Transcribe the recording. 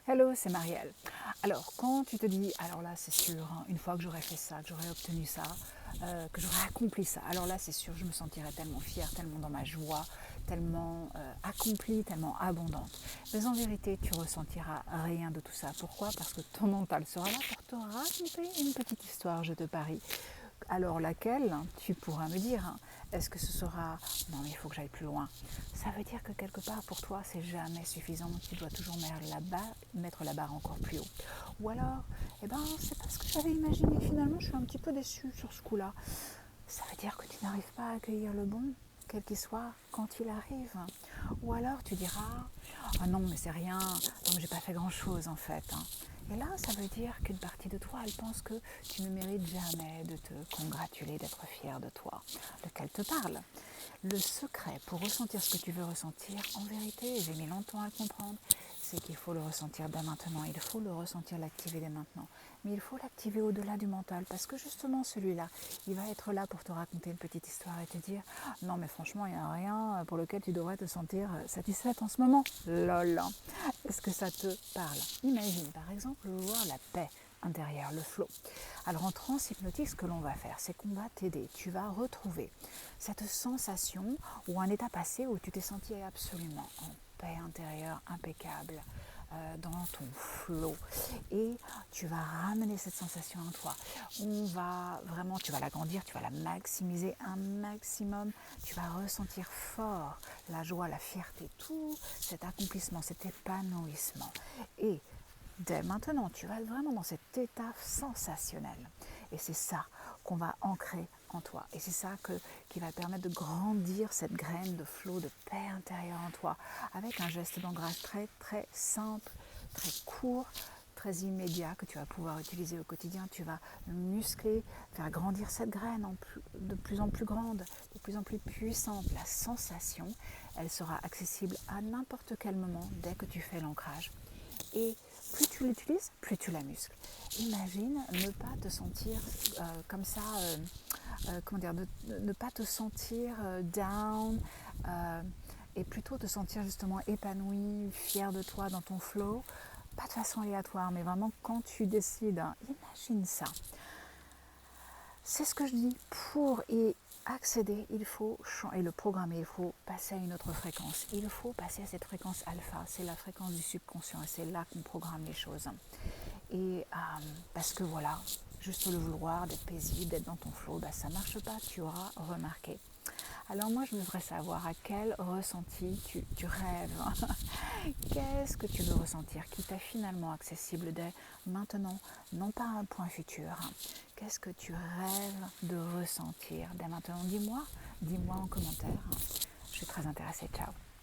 Hello, c'est Marielle. Alors, quand tu te dis, alors là, c'est sûr, hein, une fois que j'aurai fait ça, que j'aurai obtenu ça, que j'aurai accompli ça, alors là, c'est sûr, je me sentirai tellement fière, tellement dans ma joie, tellement accomplie, tellement abondante. Mais en vérité, tu ressentiras rien de tout ça. Pourquoi? Parce que ton mental sera là pour te raconter une petite histoire, je te parie. Alors laquelle, tu pourras me dire, hein, est-ce que ce sera non mais il faut que j'aille plus loin. Ça veut dire que quelque part pour toi c'est jamais suffisant, tu dois toujours mettre la barre encore plus haut. Ou alors, c'est pas ce que j'avais imaginé, finalement je suis un petit peu déçue sur ce coup-là. Ça veut dire que tu n'arrives pas à accueillir le bon, quel qu'il soit, quand il arrive. Ou alors tu diras, ah non mais c'est rien, non mais j'ai pas fait grand chose en fait, hein. Et là, ça veut dire qu'une partie de toi, elle pense que tu ne mérites jamais de te congratuler, d'être fier de toi, de qu'elle te parle. Le secret pour ressentir ce que tu veux ressentir, en vérité, j'ai mis longtemps à le comprendre, c'est qu'il faut le ressentir dès maintenant, il faut le ressentir, l'activer dès maintenant. Mais il faut l'activer au-delà du mental, parce que justement celui-là, il va être là pour te raconter une petite histoire et te dire « Non mais franchement, il n'y a rien pour lequel tu devrais te sentir satisfaite en ce moment. Lol. Est-ce que ça te parle ?» Imagine par exemple voir la paix intérieure, le flow. Alors en transe hypnotique, ce que l'on va faire, c'est qu'on va t'aider. Tu vas retrouver cette sensation ou un état passé où tu t'es senti absolument en paix intérieure, impeccable, dans ton flow. Et tu vas ramener cette sensation en toi. On va vraiment, tu vas l'agrandir, tu vas la maximiser un maximum. Tu vas ressentir fort la joie, la fierté, tout cet accomplissement, cet épanouissement. Et dès maintenant, tu vas être vraiment dans cet état sensationnel. Et c'est ça qu'on va ancrer en toi. Et c'est ça qui va permettre de grandir cette graine de flot, de paix intérieure en toi, avec un geste d'ancrage très très simple, très court, très immédiat que tu vas pouvoir utiliser au quotidien. Tu vas muscler, faire grandir cette graine de plus en plus grande, de plus en plus puissante. La sensation, elle sera accessible à n'importe quel moment dès que tu fais l'ancrage. Et plus tu l'utilises, plus tu la muscles. Imagine ne pas te sentir comme ça, comment dire, ne pas te sentir down et plutôt te sentir justement épanoui, fier de toi dans ton flow. Pas de façon aléatoire, mais vraiment quand tu décides, hein, imagine ça. C'est ce que je dis, pour y accéder, il faut et le programmer, il faut passer à une autre fréquence. Il faut passer à cette fréquence alpha, c'est la fréquence du subconscient et c'est là qu'on programme les choses. Et parce que voilà, juste le vouloir, d'être paisible, d'être dans ton flow, ça ne marche pas, tu auras remarqué. Alors moi, je voudrais savoir à quel ressenti tu rêves. Qu'est-ce que tu veux ressentir qui t'est finalement accessible dès maintenant, non pas un point futur. Qu'est-ce que tu rêves de ressentir dès maintenant? Dis-moi en commentaire. Je suis très intéressée. Ciao.